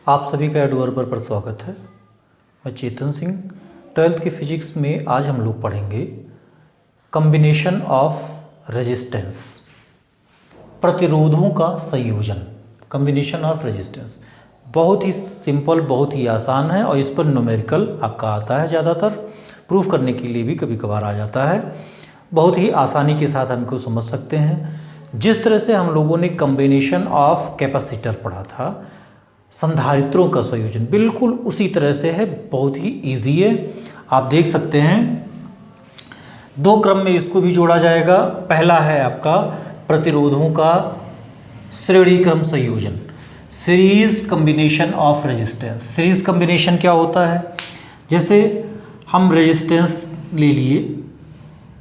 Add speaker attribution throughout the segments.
Speaker 1: आप सभी का एडोर पर स्वागत है। मैं चेतन सिंह। 12th की फिजिक्स में आज हम लोग पढ़ेंगे कॉम्बिनेशन ऑफ रेजिस्टेंस, प्रतिरोधों का संयोजन। कॉम्बिनेशन ऑफ रेजिस्टेंस बहुत ही सिंपल, बहुत ही आसान है और इस पर न्यूमेरिकल आपका आता है, ज़्यादातर प्रूफ करने के लिए भी कभी कभार आ जाता है। बहुत ही आसानी के साथ हम इनको समझ सकते हैं। जिस तरह से हम लोगों ने कॉम्बिनेशन ऑफ कैपेसिटर पढ़ा था, संधारित्रों का संयोजन, बिल्कुल उसी तरह से है, बहुत ही इजी है। आप देख सकते हैं दो क्रम में इसको भी जोड़ा जाएगा। पहला है आपका प्रतिरोधों का श्रेणी क्रम संयोजन, series combination of resistance. Series combination क्या होता है? जैसे हम रेजिस्टेंस ले लिए,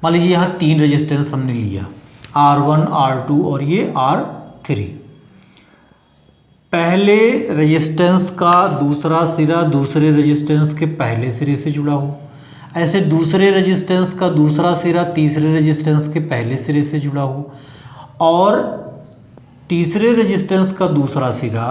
Speaker 1: मान लीजिए यहाँ 3 रेजिस्टेंस हमने लिया, R1, R2 और ये R3। पहले रेजिस्टेंस का दूसरा सिरा दूसरे रेजिस्टेंस के पहले सिरे से जुड़ा हो, ऐसे दूसरे रेजिस्टेंस का दूसरा सिरा तीसरे रेजिस्टेंस के पहले सिरे से जुड़ा हो, और तीसरे रेजिस्टेंस का दूसरा सिरा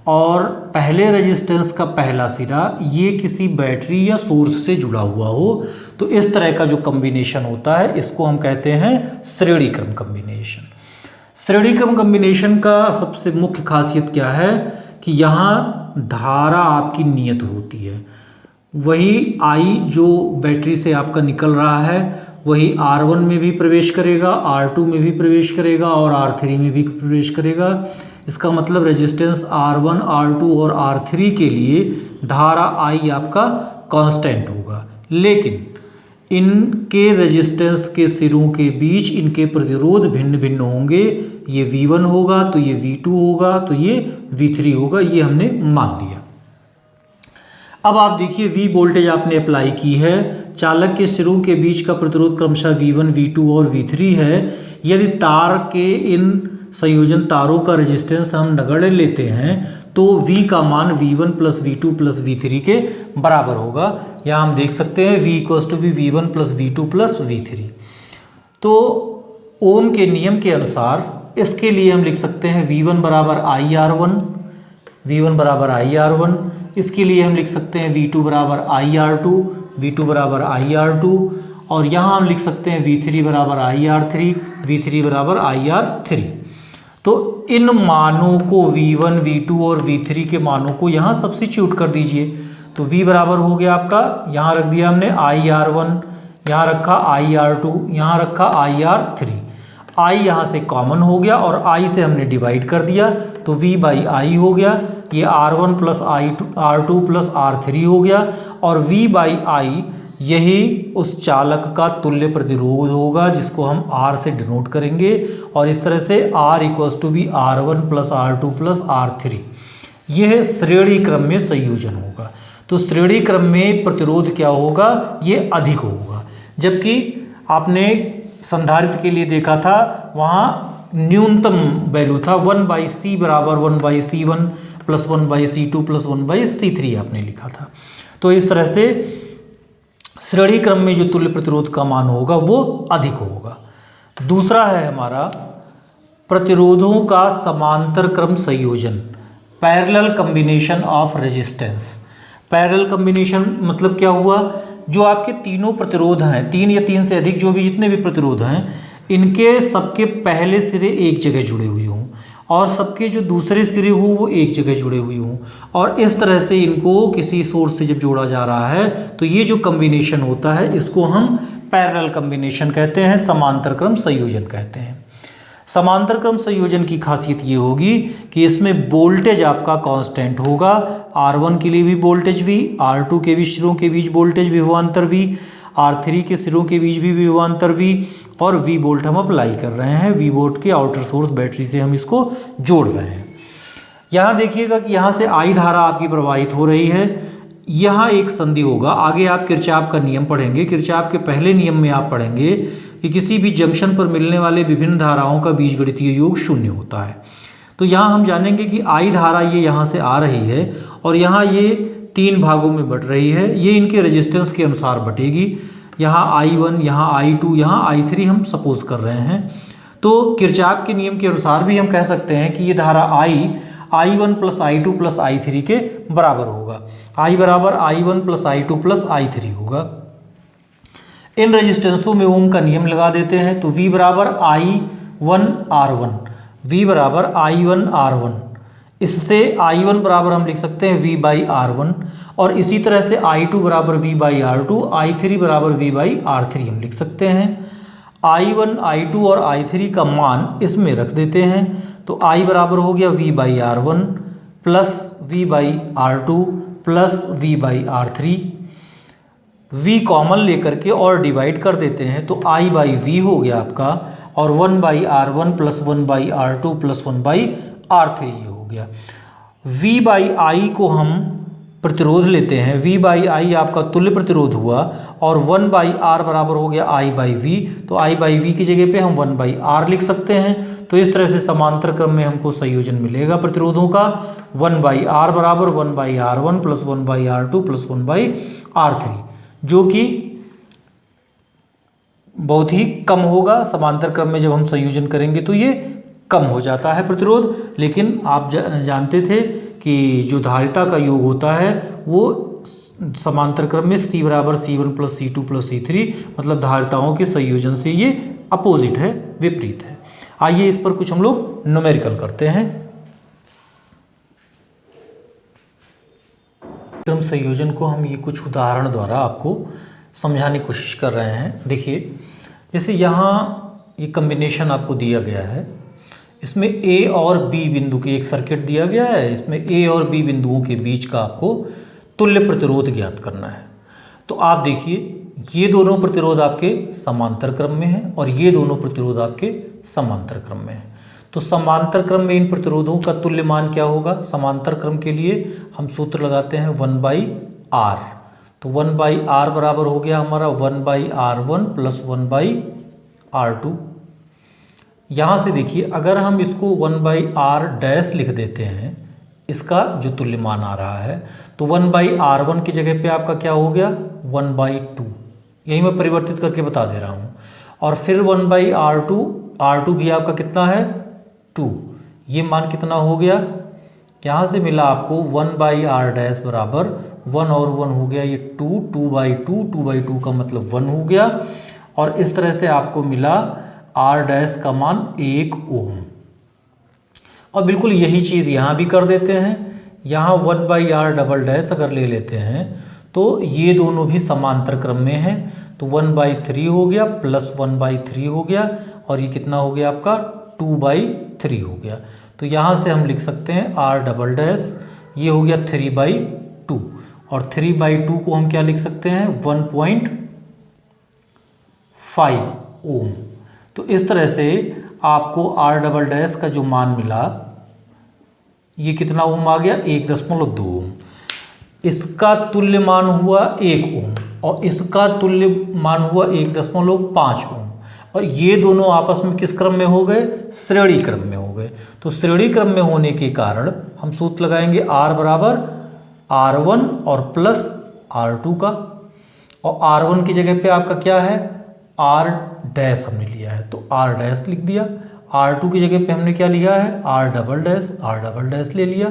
Speaker 1: और पहले रेजिस्टेंस का पहला सिरा ये किसी बैटरी या सोर्स से जुड़ा हुआ हो। तो इस तरह का जो कॉम्बिनेशन होता है इसको हम कहते हैं श्रेणी क्रम कॉम्बिनेशन। श्रेणी क्रम कॉम्बिनेशन का सबसे मुख्य खासियत क्या है कि यहाँ धारा आपकी नियत होती है। वही I जो बैटरी से आपका निकल रहा है वही R1 में भी प्रवेश करेगा, R2 में भी प्रवेश करेगा और R3 में भी प्रवेश करेगा। इसका मतलब रेजिस्टेंस R1, R2 और R3 के लिए धारा I आपका कांस्टेंट होगा, लेकिन इनके रेजिस्टेंस के सिरों के बीच इनके प्रतिरोध भिन्न भिन्न होंगे। ये V1 होगा तो ये V2 होगा तो ये V3 होगा, ये हमने मान लिया। अब आप देखिए V वोल्टेज आपने अप्लाई की है, चालक के सिरों के बीच का प्रतिरोध क्रमशः V1, V2 और V3 है। यदि तार के इन संयोजन तारों का रेजिस्टेंस हम नगण्य लेते हैं तो V का मान V1 plus V2 plus V3 के बराबर होगा। यहाँ हम देख सकते हैं V equals to V1 plus V2 plus V3। तो ओम के नियम के अनुसार इसके लिए हम लिख सकते हैं V1 बराबर IR1, V1 बराबर IR1। इसके लिए हम लिख सकते हैं V2 बराबर IR2, V2 बराबर IR2, और यहाँ हम लिख सकते हैं V3 बराबर IR3, V3 बराबर IR3। तो इन मानों को V1, V2 और V3 के मानों को यहाँ सब्स्टिट्यूट कर दीजिए। तो V बराबर हो गया आपका, यहाँ रख दिया हमने IR1, यहाँ रखा IR2, यहाँ रखा IR3। I यहाँ से कॉमन हो गया और I से हमने डिवाइड कर दिया तो V बाई I हो गया। ये R1 plus R2 plus R3 हो गया, और V बाई I यही उस चालक का तुल्य प्रतिरोध होगा जिसको हम R से डिनोट करेंगे। और इस तरह से R इक्वल्स टू बी R1 plus R2 plus R3। यह श्रेणी क्रम में संयोजन होगा। तो श्रेणी क्रम में प्रतिरोध क्या होगा? ये अधिक होगा। जबकि आपने संधारित्र के लिए देखा था, वहाँ न्यूनतम वैल्यू था 1/C बराबर 1/C1 plus 1/C2 plus 1/C3 आपने लिखा था। तो इस तरह से श्रेणी क्रम में जो तुल्य प्रतिरोध का मान होगा वो अधिक होगा। दूसरा है हमारा प्रतिरोधों का समांतर क्रम संयोजन, parallel combination of resistance. Parallel combination मतलब क्या हुआ? जो आपके तीनों प्रतिरोध हैं, 3 या 3 से अधिक जो भी जितने भी प्रतिरोध हैं, इनके सबके पहले सिरे एक जगह जुड़े हुए हों और सबके जो दूसरे सिरे हो वो एक जगह जुड़े हुए हों, और इस तरह से इनको किसी सोर्स से जब जोड़ा जा रहा है तो ये जो कॉम्बिनेशन होता है इसको हम पैरेलल कॉम्बिनेशन कहते हैं, समांतर क्रम संयोजन कहते हैं। समांतर क्रम संयोजन की खासियत ये होगी कि इसमें वोल्टेज आपका कांस्टेंट होगा। R1 के लिए भी वोल्टेज V, R2 के भी सिरों के बीच वोल्टेज विभवांतर V, R3 के सिरों के बीच भी विभवांतर V, और V वोल्ट हम अप्लाई कर रहे हैं। V वोल्ट के आउटर सोर्स बैटरी से हम इसको जोड़ रहे हैं। यहाँ देखिएगा कि यहाँ से I धारा आपकी प्रवाहित हो रही है। यहाँ एक संधि होगा। आगे आप किरचॉफ का नियम पढ़ेंगे। किरचॉफ के पहले नियम में आप पढ़ेंगे कि किसी भी जंक्शन पर मिलने वाले विभिन्न धाराओं का बीजगणितीय योग शून्य होता है। तो यहाँ हम जानेंगे कि I धारा ये यहाँ से आ रही है और यहाँ ये 3 भागों में बट रही है। ये इनके रेजिस्टेंस के अनुसार बटेगी। यहाँ I1, यहाँ I2, यहाँ I3 हम सपोज कर रहे हैं। तो किरचॉफ के नियम के अनुसार भी हम कह सकते हैं कि ये धारा I I1 plus I2 plus I3 के बराबर होगा। I बराबर I1 plus I2 plus I3 होगा। इन रेजिस्टेंसों में ओम का नियम लगा देते हैं, तो V बराबर I1R1, V बराबर I1R1, इससे I1 बराबर हम लिख सकते हैं V बाई R1, और इसी तरह से I2 बराबर V बाई R2, I3 बराबर V बाई R3 हम लिख सकते हैं। I1, I2 और I3 का मान इसमें रख देते हैं, तो I बराबर हो गया V by R1 plus V by R2 plus V by R3, V common लेकर के और डिवाइड कर देते हैं, तो I बाई V हो गया आपका, और 1 by R1 plus 1 by R2 plus 1 by R3 ये हो गया। V बाई I को हम प्रतिरोध लेते हैं, V बाई I आपका तुल्य प्रतिरोध हुआ, और 1 बाई R बराबर हो गया I बाई V, तो I बाई V की जगह पे हम 1 बाई R लिख सकते हैं। तो इस तरह से समांतर क्रम में हमको संयोजन मिलेगा प्रतिरोधों का, 1 बाई R बराबर 1 by R1 plus 1 by R2 plus 1 by R3, जो कि बहुत ही कम होगा। समांतर क्रम में जब हम संयोजन करेंगे तो ये कम हो जाता है प्रतिरोध। लेकिन आप जानते थे कि जो धारिता का योग होता है वो समांतर क्रम में C बराबर C1 plus C2 plus C3, मतलब धारिताओं के संयोजन से ये अपोजिट है, विपरीत है। आइए इस पर कुछ हम लोग न्यूमेरिकल करते हैं। क्रम संयोजन को हम ये कुछ उदाहरण द्वारा आपको समझाने की कोशिश कर रहे हैं। देखिए, जैसे यहाँ ये कम्बिनेशन आपको दिया गया है, इसमें A और B बिंदु के एक सर्किट दिया गया है, इसमें A और B बिंदुओं के बीच का आपको तुल्य प्रतिरोध ज्ञात करना है। तो आप देखिए, ये दोनों प्रतिरोध आपके समांतर क्रम में हैं और ये दोनों प्रतिरोध आपके समांतर क्रम में हैं। तो समांतर क्रम में इन प्रतिरोधों का तुल्य मान क्या होगा? समांतर क्रम के लिए हम सूत्र लगाते हैं 1 बाई R। तो 1 बाई R बराबर हो गया हमारा 1 by R1 plus 1 by R2। यहाँ से देखिए, अगर हम इसको 1 बाई R डैश लिख देते हैं, इसका जो तुल्य मान आ रहा है, तो 1 बाई R1 की जगह पे आपका क्या हो गया 1 बाई 2, यही मैं परिवर्तित करके बता दे रहा हूँ। और फिर 1 बाई R2 भी आपका कितना है 2, ये मान कितना हो गया, यहाँ से मिला आपको 1 बाई R डैश बराबर 1 और 1 हो गया ये 2, 2 बाई 2 का मतलब 1 हो गया। और इस तरह से आपको मिला R डैश का मान 1 ओम। और बिल्कुल यही चीज़ यहाँ भी कर देते हैं, यहाँ 1 बाई R डबल डैश अगर ले लेते हैं तो ये दोनों भी समांतर क्रम में हैं, तो 1 बाई 3 हो गया प्लस 1 बाई 3 हो गया, और ये कितना हो गया आपका 2 बाई 3 हो गया। तो यहाँ से हम लिख सकते हैं R डबल डैश, ये हो गया 3 बाई 2, और 3 बाई 2 को हम क्या लिख सकते हैं 1.5 ओम। तो इस तरह से आपको R डबल डैश का जो मान मिला, ये कितना ओम आ गया 1.2 ओम। इसका तुल्य मान हुआ 1 ओम, और इसका तुल्य मान हुआ 1.5 ओम। और ये दोनों आपस में किस क्रम में हो गए? श्रेणी क्रम में हो गए। तो श्रेणी क्रम में होने के कारण हम सूत्र लगाएंगे R बराबर R1 और प्लस R2 का, और R1 की जगह पे आपका क्या है R डैश हमने लिया है, तो R डैश लिख दिया। R2 की जगह पे हमने क्या लिया है R डबल डैश ले लिया।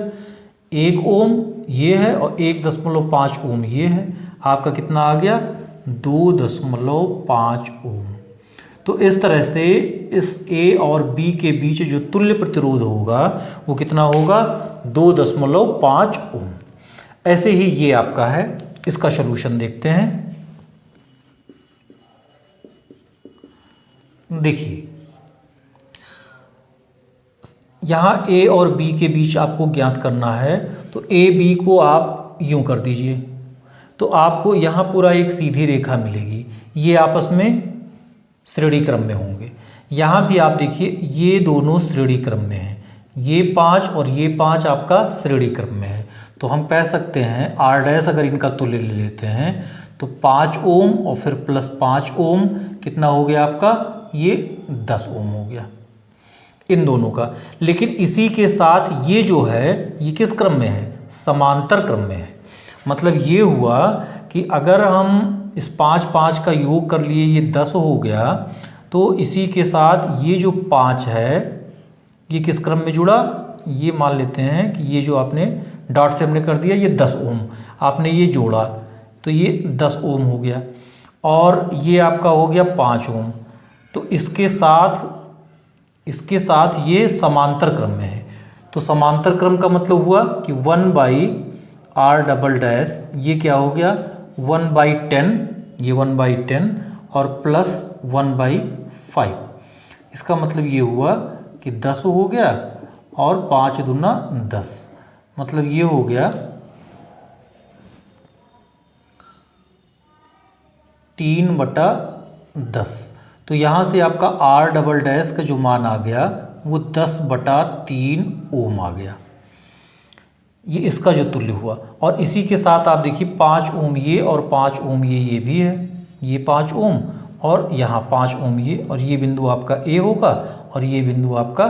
Speaker 1: 1 ओम ये है और 1.5 ओम ये है, आपका कितना आ गया 2.5 ओम। तो इस तरह से इस A और B के बीच जो तुल्य प्रतिरोध होगा वो कितना होगा 2.5 ओम। ऐसे ही ये आपका है, इसका सलूशन देखते हैं। देखिए, यहाँ A और B के बीच आपको ज्ञात करना है, तो A B को आप यूं कर दीजिए, तो आपको यहाँ पूरा एक सीधी रेखा मिलेगी, ये आपस में श्रेणी क्रम में होंगे। यहाँ भी आप देखिए, ये दोनों श्रेणी क्रम में हैं, ये 5 और ये 5 आपका श्रेणी क्रम में है। तो हम कह सकते हैं R डैश अगर इनका तुल्य ले लेते हैं तो 5 ओम और फिर प्लस 5 ओम, कितना हो गया आपका ये 10 ओम हो गया इन दोनों का। लेकिन इसी के साथ ये जो है ये किस क्रम में है? समांतर क्रम में है। मतलब ये हुआ कि अगर हम इस 5 का योग कर लिए, ये 10 हो गया, तो इसी के साथ ये जो 5 है ये किस क्रम में जुड़ा? ये मान लेते हैं कि ये जो आपने डॉट से हमने कर दिया ये 10 ओम, आपने ये जोड़ा तो ये 10 ओम हो गया, और ये आपका हो गया 5 ओम। तो इसके साथ ये समांतर क्रम में है। तो समांतर क्रम का मतलब हुआ कि 1/r डबल डैश, ये क्या हो गया 1/10, ये 1/10 और प्लस 1/5। इसका मतलब ये हुआ कि 10 हो गया और 5 दूना 10, मतलब ये हो गया 3/10। तो यहाँ से आपका r डबल डैश का जो मान आ गया वो 10/3 ओम आ गया, ये इसका जो तुल्य हुआ। और इसी के साथ आप देखिए 5 ओम ये और 5 ओम ये भी है, ये 5 ओम और यहाँ 5 ओम ये, और ये बिंदु आपका A होगा और ये बिंदु आपका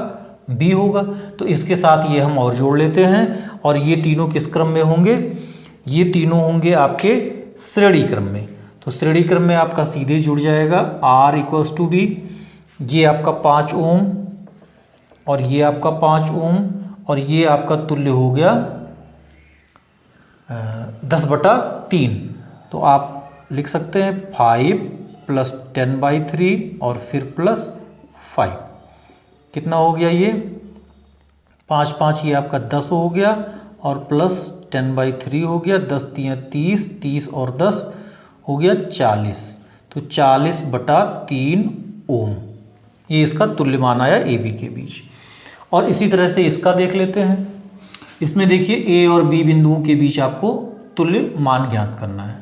Speaker 1: B होगा। तो इसके साथ ये हम और जोड़ लेते हैं, और ये तीनों किस क्रम में होंगे, ये तीनों होंगे आपके श्रेणी क्रम में। तो श्रेणी क्रम में आपका सीधे जुड़ जाएगा R = B, ये आपका 5 ओम और ये आपका 5 ओम, और ये आपका तुल्य हो गया 10/3। तो आप लिख सकते हैं 5 + 10/3 और फिर +5, कितना हो गया ये 5 5, ये आपका 10 हो गया और प्लस 10/3 हो गया, 10 × 30, 30 और 10 हो गया 40। तो 40/3 ओम, ये इसका तुल्य मान आया AB के बीच। और इसी तरह से इसका देख लेते हैं। इसमें देखिए A और B बिंदुओं के बीच आपको तुल्य मान ज्ञात करना है।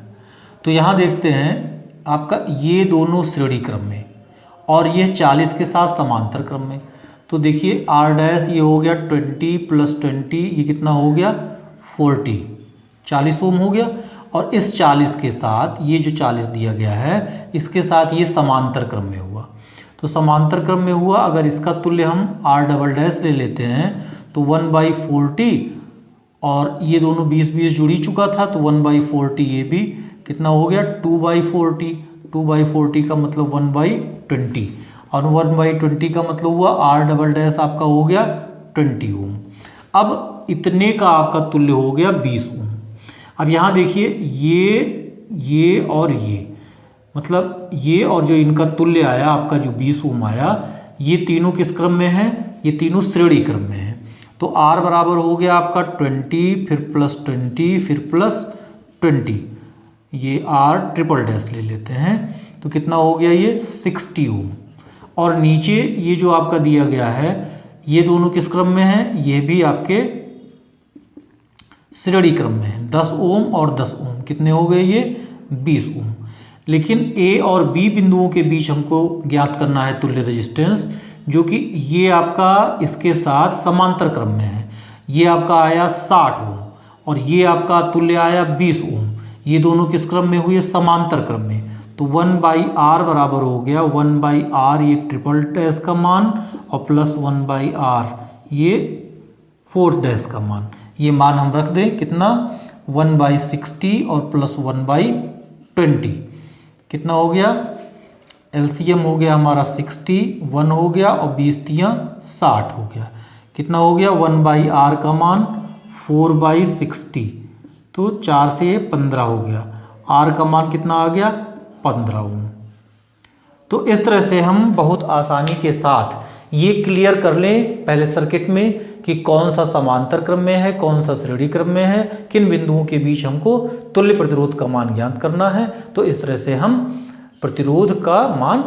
Speaker 1: तो यहाँ देखते हैं आपका ये दोनों श्रेणी क्रम में और ये 40 के साथ समांतर क्रम में। तो देखिए R' ये हो गया 20 + 20, ये कितना हो गया 40, 40 ओम हो गया। और इस 40 के साथ ये जो 40 दिया गया है इसके साथ ये समांतर क्रम में हुआ। तो समांतर क्रम में हुआ, अगर इसका तुल्य हम R" ले लेते हैं तो 1/40, और ये दोनों 20 जुड़ ही चुका था तो 1/40 ये भी कितना हो गया 2/40, 2/40 का मतलब 1/20, और 1/20 का मतलब हुआ R" आपका हो गया 20 ओम। अब इतने का आपका तुल्य हो गया 20 ओम। अब यहाँ देखिए ये और ये, मतलब ये और जो इनका तुल्य आया आपका जो 20 ओम आया, ये तीनों किस क्रम में है, ये तीनों श्रेणी क्रम में है। तो R बराबर हो गया आपका 20, फिर +20, फिर +20, ये R" ले लेते हैं तो कितना हो गया ये 60 ओम। और नीचे ये जो आपका दिया गया है ये दोनों किस क्रम में है, ये भी आपके श्रेणी क्रम में है, 10 ओम और 10 ओम, कितने हो गए ये 20 ओम। लेकिन A और B बिंदुओं के बीच हमको ज्ञात करना है तुल्य रेजिस्टेंस, जो कि ये आपका इसके साथ समांतर क्रम में है। ये आपका आया 60 ओम और ये आपका तुल्य आया 20 ओम, ये दोनों किस क्रम में हुए, समांतर क्रम में। तो 1/r बराबर हो गया 1/r ये ट्रिपल डैश का मान और प्लस 1/r ये 4 का मान। ये मान हम रख दें कितना 1/60 और प्लस 1/20, कितना हो गया एलसीएम हो गया हमारा 60, 1 हो गया और 20 × 60 हो गया, कितना हो गया 1/r का मान 4/60, तो 4 से 15 हो गया, r का मान कितना आ गया 15 ओम। तो इस तरह से हम बहुत आसानी के साथ ये क्लियर कर लें पहले सर्किट में कि कौन सा समांतर क्रम में है, कौन सा श्रेणी क्रम में है, किन बिंदुओं के बीच हमको तुल्य प्रतिरोध का मान ज्ञात करना है। तो इस तरह से हम प्रतिरोध का मान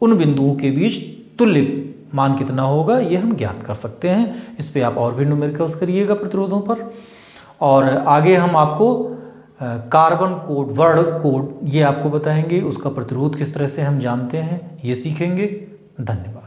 Speaker 1: उन बिंदुओं के बीच तुल्य मान कितना होगा ये हम ज्ञात कर सकते हैं। इस पे आप और भी न्यूमेरिकल्स करिएगा प्रतिरोधों पर। और आगे हम आपको कार्बन कोड, वर्ण कोड ये आपको बताएंगे, उसका प्रतिरोध किस तरह से हम जानते हैं ये सीखेंगे। धन्यवाद।